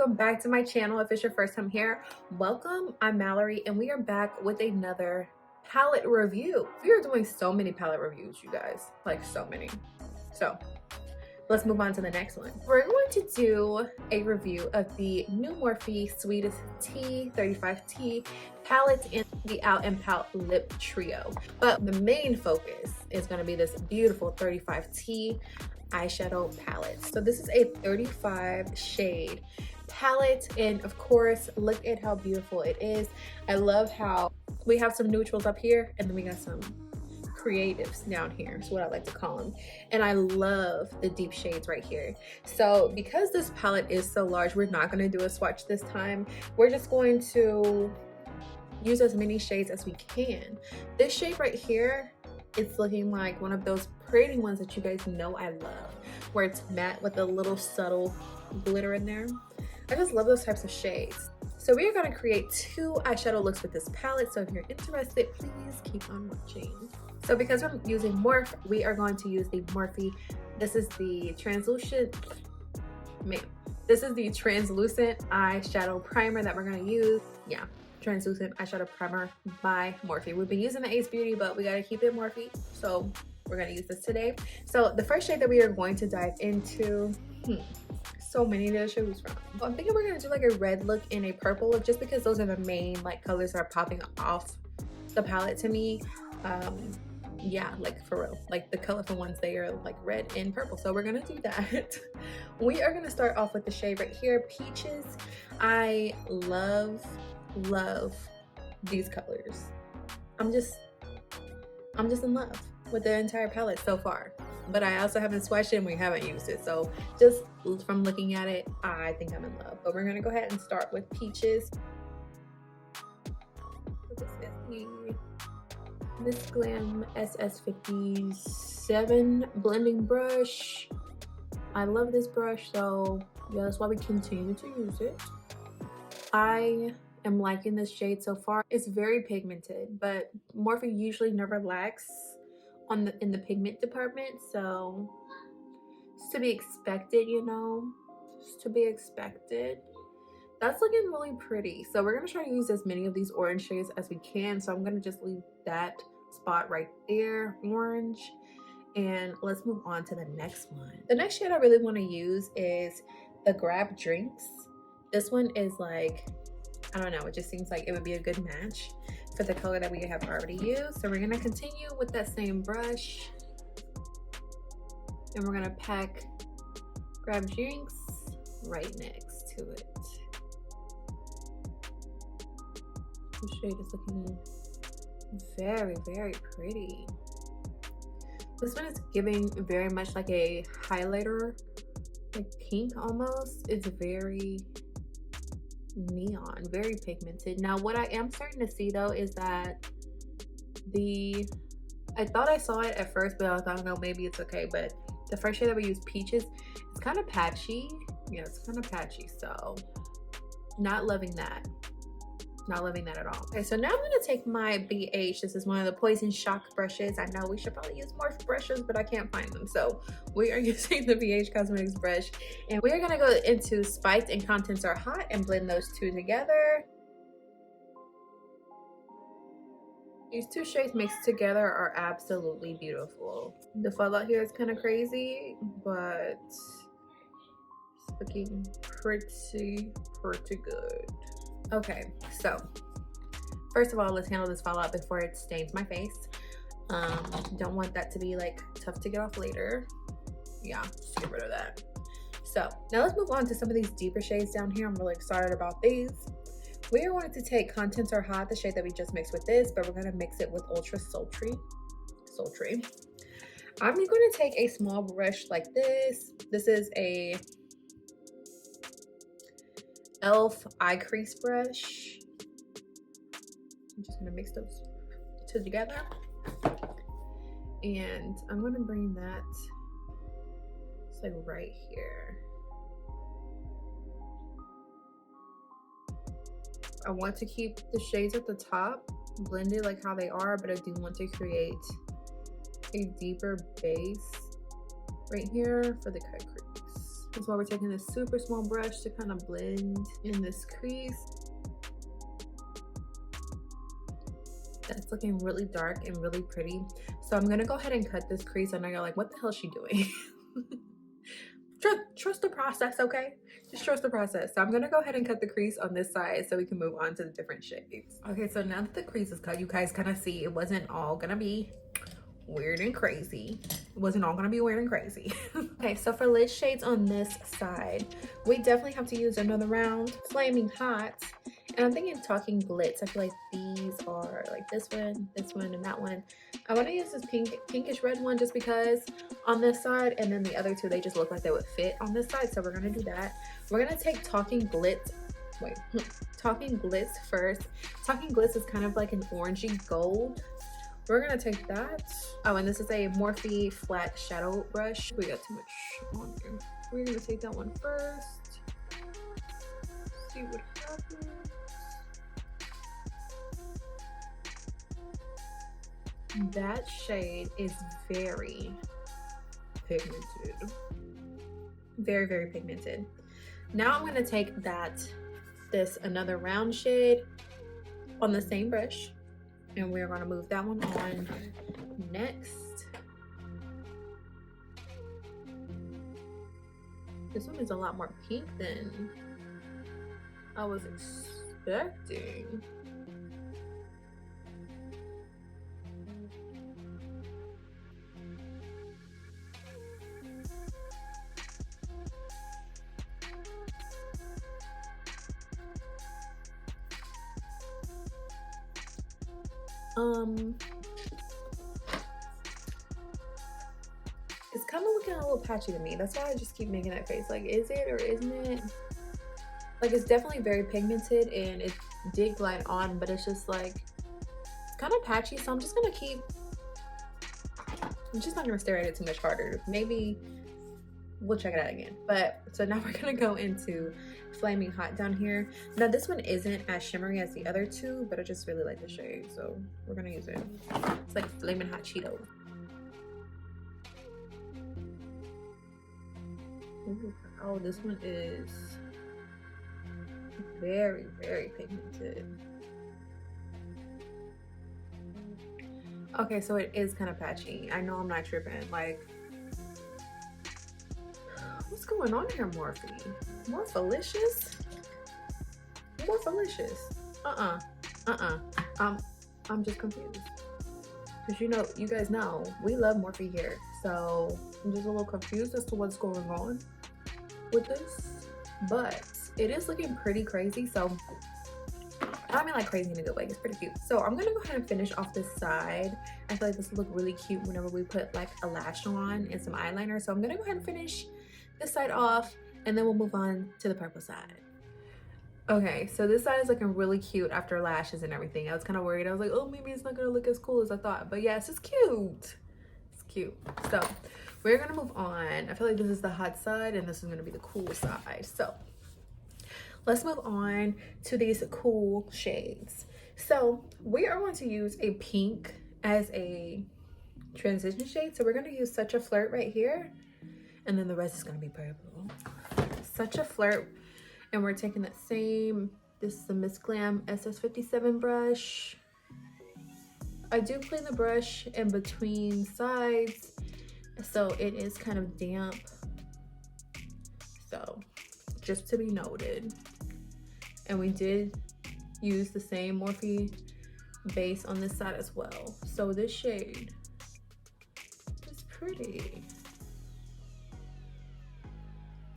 welcome back to my channel. If it's your first time here, welcome. I'm Malari and we are back with another palette review. We are doing so many palette reviews, you guys, like so many. So let's move on to the next one. We're going to do a review of the new Morphe Sweetest T 35T palette in the Out and Pout Lip Trio. But the main focus is going to be this beautiful 35T eyeshadow palette. So this is a 35 shade palette, and of course, look at how beautiful it is. I love how we have some neutrals up here and then we got some creatives down here, is what I like to call them, and I love the deep shades right here. So because this palette is so large, we're not going to do a swatch this time. We're just going to use as many shades as we can. This shade right here, it's looking like one of those pretty ones that you guys know I love, where it's matte with a little subtle glitter in there. I just love those types of shades. So we are going to create 2 eyeshadow looks with this palette, so if you're interested, please keep on watching. So because we're using Morphe, we are going to use the Morphe. This is the translucent eyeshadow primer that we're going to use. Yeah, translucent eyeshadow primer by Morphe. We've been using the Ace Beauty, but we got to keep it Morphe, so we're going to use this today. So the first shade that we are going to dive into, so many to choose from. I'm thinking we're going to do like a red look and a purple look, just because those are the main like colors that are popping off the palette to me. Yeah, like for real, like the colorful ones, they are like red and purple, so we're gonna do that. We are gonna start off with the shade right here, Peaches. I love these colors. I'm just in love with the entire palette so far, but I also haven't swatched it and we haven't used it, so just from looking at it, I think I'm in love. But we're gonna go ahead and start with Peaches. This is the Missglam SS57 blending brush. I love this brush, so yeah, that's why we continue to use it. I am liking this shade so far. It's very pigmented, but Morphe usually never lacks in the pigment department, so it's to be expected, you know, just to be expected. That's looking really pretty. So we're gonna try to use as many of these orange shades as we can. So I'm gonna just leave that spot right there, orange, and let's move on to the next one. The next shade I really want to use is the Grab Drinks. This one is like, I don't know, it just seems like it would be a good match for the color that we have already used. So we're gonna continue with that same brush, and we're gonna pack Grab Drinks right next to it. The shade is looking very, very pretty. This one is giving very much like a highlighter, like pink almost. It's very neon, very pigmented. Now what I am starting to see though is that I thought I saw it at first, but I thought, no, maybe it's okay. But the first shade that we use, Peaches, it's kind of patchy. Yeah, it's kind of patchy, so not loving that. Not loving that at all. Okay, so now I'm gonna take my BH. This is one of the Poison Shock brushes. I know we should probably use more brushes, but I can't find them. So we are using the BH Cosmetics brush, and we are gonna go into Spiked and Contents Are Hot and blend those 2 together. These 2 shades mixed together are absolutely beautiful. The fallout here is kind of crazy, but it's looking pretty good. Okay, so first of all, let's handle this fallout before it stains my face. Don't want that to be like tough to get off later. Yeah, just get rid of that. So now let's move on to some of these deeper shades down here. I'm really excited about these. We are going to take Contents Are Hot, the shade that we just mixed with this, but we're going to mix it with Ultra Sultry. I'm going to take a small brush like this. This is a e.l.f. eye crease brush. I'm just gonna mix those 2 together, and I'm gonna bring that like right here. I want to keep the shades at the top blended like how they are, but I do want to create a deeper base right here for the cut crease. That's why we're taking this super small brush to kind of blend in this crease. That's looking really dark and really pretty. So I'm gonna go ahead and cut this crease. I know you're like, what the hell is she doing? Trust the process, okay? Just trust the process. So I'm gonna go ahead and cut the crease on this side so we can move on to the different shades. Okay, so now that the crease is cut, you guys kind of see it wasn't all gonna be weird and crazy. It wasn't all gonna be weird and crazy. Okay, so for lid shades on this side, we definitely have to use another round Flaming Hot. And I'm thinking Talking Glitz. I feel like these are like this one, and that one. I want to use this pinkish red one just because on this side, and then the other two, they just look like they would fit on this side. So we're gonna do that. We're gonna take Talking Glitz. Talking Glitz first. Talking Glitz is kind of like an orangey gold. We're gonna take that. Oh, and this is a Morphe flat shadow brush. We got too much on here. We're gonna take that one first. See what happens. That shade is very pigmented. Very, very pigmented. Now I'm gonna take another round shade on the same brush, and we're gonna move that one on next. This one is a lot more pink than I was expecting. It's kind of looking a little patchy to me. That's why I just keep making that face. Like, is it or isn't it? Like, it's definitely very pigmented and it did glide on, but it's just like, it's kind of patchy. So I'm just not gonna stare at it too much harder. Maybe we'll check it out again. But so now we're gonna go into Flaming Hot down here. Now this one isn't as shimmery as the other two, but I just really like the shade, so we're gonna use it. It's like Flaming Hot Cheeto. Ooh, oh, this one is very, very pigmented. Okay, so it is kind of patchy. I know I'm not tripping. Like, what's going on here, Morphe? Morphalicious? Morphalicious. I'm just confused. Because you guys know, we love Morphe here. So I'm just a little confused as to what's going on with this. But it is looking pretty crazy. So I mean like crazy in a good way. It's pretty cute. So I'm gonna go ahead and finish off this side. I feel like this will look really cute whenever we put like a lash on and some eyeliner. So I'm gonna go ahead and finish this side off, and then we'll move on to the purple side. Okay, so this side is looking really cute after lashes and everything. I was kind of worried. I was like, oh, maybe it's not gonna look as cool as I thought. But yes, it's cute. It's cute. So we're gonna move on. I feel like this is the hot side and this is gonna be the cool side. So let's move on to these cool shades. So we are going to use a pink as a transition shade. So we're gonna use Such a Flirt right here. And then the rest is gonna be purple. Such a Flirt. And we're taking that same, this is the Missglam SS57 brush. I do clean the brush in between sides, so it is kind of damp. So just to be noted. And we did use the same Morphe base on this side as well. So this shade is pretty.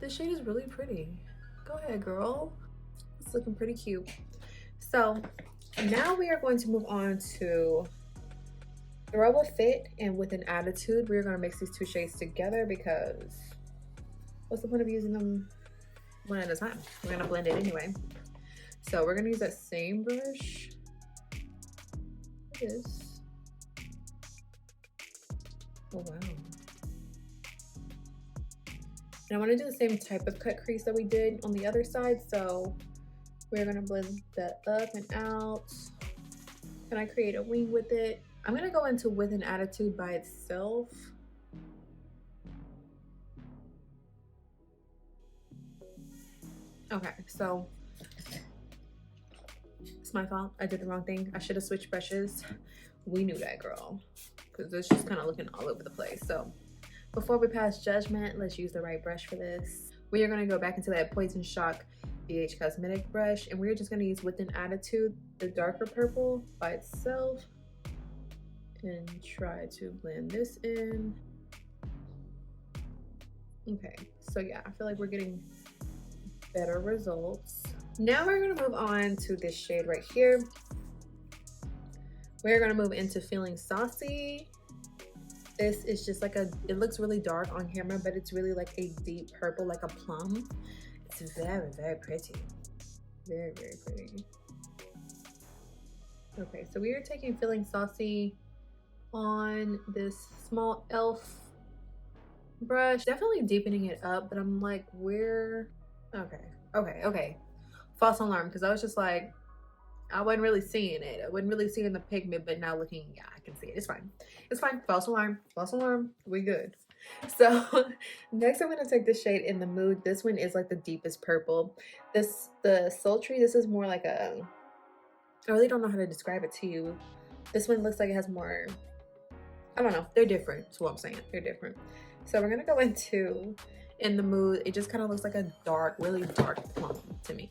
This shade is really pretty. Go ahead, girl. It's looking pretty cute. So now we are going to move on to Throw a Fit and With an Attitude. We're going to mix these two shades together because what's the point of using them one at a time? We're going to blend it anyway. So we're going to use that same brush. This. Oh, wow. And I want to do the same type of cut crease that we did on the other side. So we're going to blend that up and out. Can I create a wing with it? I'm going to go into With an Attitude by itself. Okay, so it's my fault. I did the wrong thing. I should have switched brushes. We knew that, girl, because it's just kind of looking all over the place. So before we pass judgment, let's use the right brush for this. We are going to go back into that Poison Shock BH Cosmetic brush, and we're just going to use With an Attitude, the darker purple by itself, and try to blend this in. Okay, so yeah, I feel like we're getting better results. Now we're going to move on to this shade right here. We're going to move into Feeling Saucy. This is just like it looks really dark on camera, but it's really like a deep purple, like a plum. It's very, very pretty. Very, very pretty. Okay, so we are taking Feeling Saucy on this small e.l.f. brush. Definitely deepening it up, but I'm like, where? Okay. False alarm, because I was just like, I wasn't really seeing it. I wasn't really seeing the pigment, but now looking, yeah, I can see it. It's fine. It's fine. False alarm. False alarm. We good. So next I'm going to take this shade In the Mood. This one is like the deepest purple. The Sultry, this is more like a, I really don't know how to describe it to you. This one looks like it has more, I don't know. They're different. That's what I'm saying. They're different. So we're going to go into In the Mood. It just kind of looks like a dark, really dark plum to me.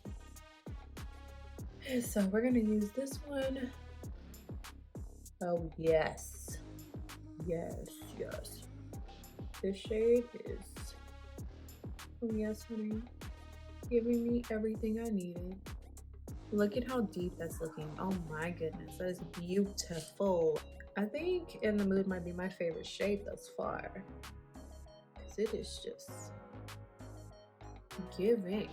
So we're gonna use this one. Oh yes, yes. This shade is, oh yes, honey, giving me everything I needed. Look at how deep that's looking. Oh my goodness, that is beautiful. I think In the Mood might be my favorite shade thus far, because it is just giving.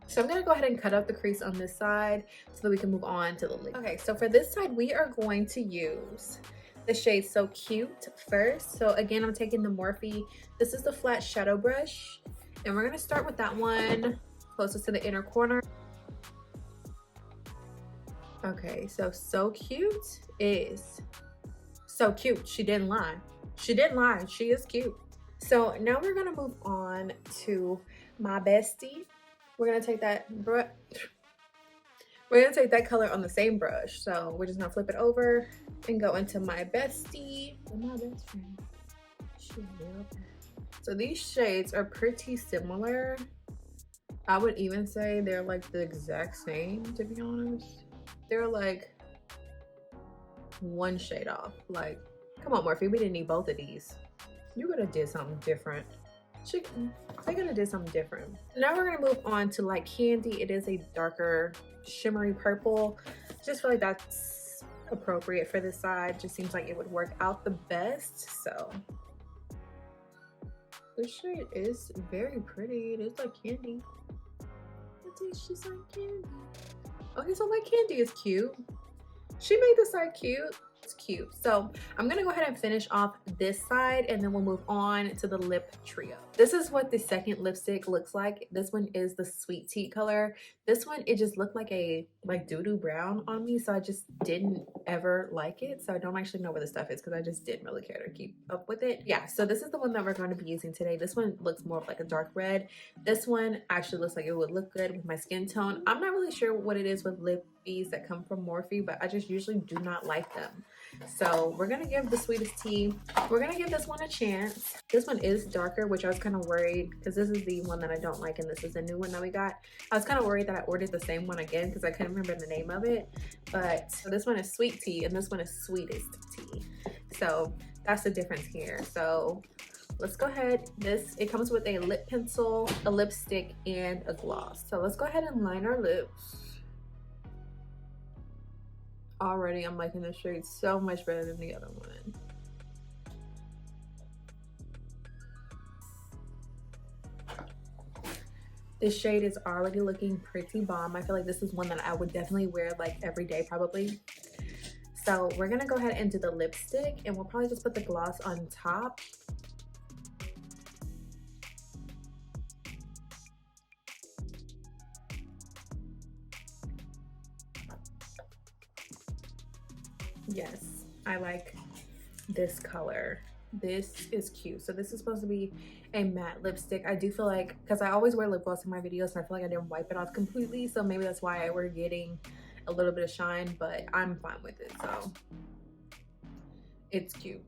So I'm gonna go ahead and cut out the crease on this side so that we can move on to the lid. Okay, so for this side, we are going to use the shade So Cute first. So again, I'm taking the Morphe. This is the flat shadow brush, and we're gonna start with that one closest to the inner corner. Okay, so Cute is so cute. She didn't lie. She didn't lie. She is cute. So now we're gonna move on to My Bestie. We're gonna take that color on the same brush. So we're just gonna flip it over and go into My Bestie. My best friend. So these shades are pretty similar. I would even say they're like the exact same, to be honest. They're like one shade off. Like, come on, Morphe, we didn't need both of these. You could have did something different. They're gonna do something different. Now we're gonna move on to Like Candy. It is a darker shimmery purple. Just feel like that's appropriate for this side. Just seems like it would work out the best. So this shade is very pretty. It is like candy. It's just like candy. Okay, so Like Candy is cute. She made the side cute. It's cute. So I'm gonna go ahead and finish off this side, and then we'll move on to the lip trio. This is what the second lipstick looks like. This one is the Sweet Tea color. This one, it just looked like a doo-doo brown on me, so I just didn't ever like it. So I don't actually know where the stuff is because I just didn't really care to keep up with it. Yeah, so this is the one that we're going to be using today. This one looks more of like a dark red. This one actually looks like it would look good with my skin tone. I'm not really sure what it is with lippies that come from Morphe, but I just usually do not like them. So we're gonna give the Sweetest Tea, we're gonna give this one a chance. This one is darker, which I was kind of worried because this is the one that I don't like, and this is the new one that we got. I was kind of worried that I ordered the same one again because I couldn't remember the name of it. But so this one is Sweet Tea and this one is Sweetest Tea. So that's the difference here. So let's go ahead. It comes with a lip pencil, a lipstick, and a gloss. So let's go ahead and line our lips. Already I'm liking this shade so much better than the other one. This shade is already looking pretty bomb. I feel like this is one that I would definitely wear like every day probably. So we're gonna go ahead and do the lipstick, and we'll probably just put the gloss on top. Yes, I like this color This is cute. So this is supposed to be a matte lipstick. I do feel like, because I always wear lip gloss in my videos, and I feel like I didn't wipe it off completely, so maybe that's why we're getting a little bit of shine, but I'm fine with it. So it's cute,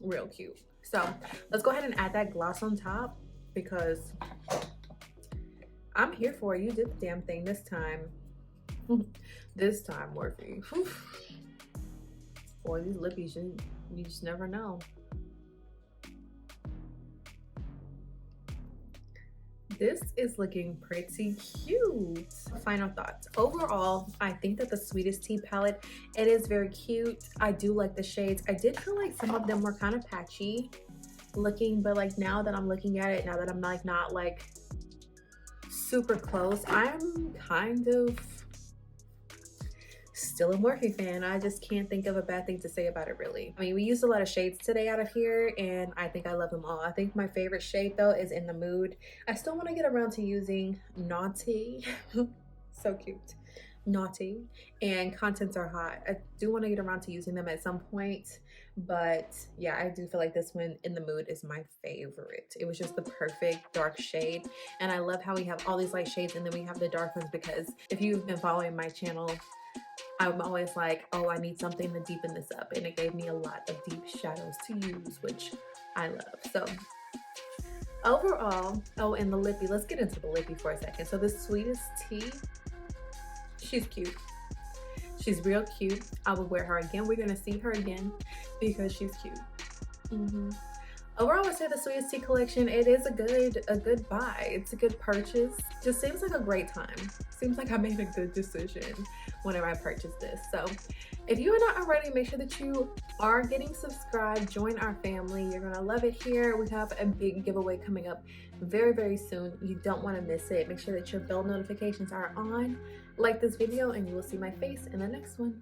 real cute. So let's go ahead and add that gloss on top, because I'm here for it. You did the damn thing this time. This time, Morphe. Boy, these lippies, you just never know. This is looking pretty cute. Final thoughts. Overall, I think that the Sweetest Tea palette, it is very cute. I do like the shades. I did feel like some of them were kind of patchy looking, but like now that I'm looking at it, now that I'm like not like super close, I'm kind of still a Morphe fan. I just can't think of a bad thing to say about it, really. I mean, we used a lot of shades today out of here, and I think I love them all. I think my favorite shade, though, is In the Mood. I still want to get around to using Naughty. So cute. Naughty. And Contents Are Hot. I do want to get around to using them at some point, but yeah, I do feel like this one, In the Mood, is my favorite. It was just the perfect dark shade, and I love how we have all these light shades and then we have the dark ones, because if you've been following my channel, I'm always like, oh, I need something to deepen this up, and it gave me a lot of deep shadows to use, which I love. So overall, oh, and the lippy, let's get into the lippy for a second. So the Sweetest Tea, she's cute. She's real cute. I would wear her again. We're gonna see her again because she's cute. Overall, I would say the Sweetest Tea collection, it is a good buy. It's a good purchase. Just seems like a great time. Seems like I made a good decision whenever I purchased this. So if you are not already, make sure that you are getting subscribed. Join our family. You're gonna love it here. We have a big giveaway coming up very, very soon. You don't want to miss it. Make sure that your bell notifications are on. Like this video, and you will see my face in the next one.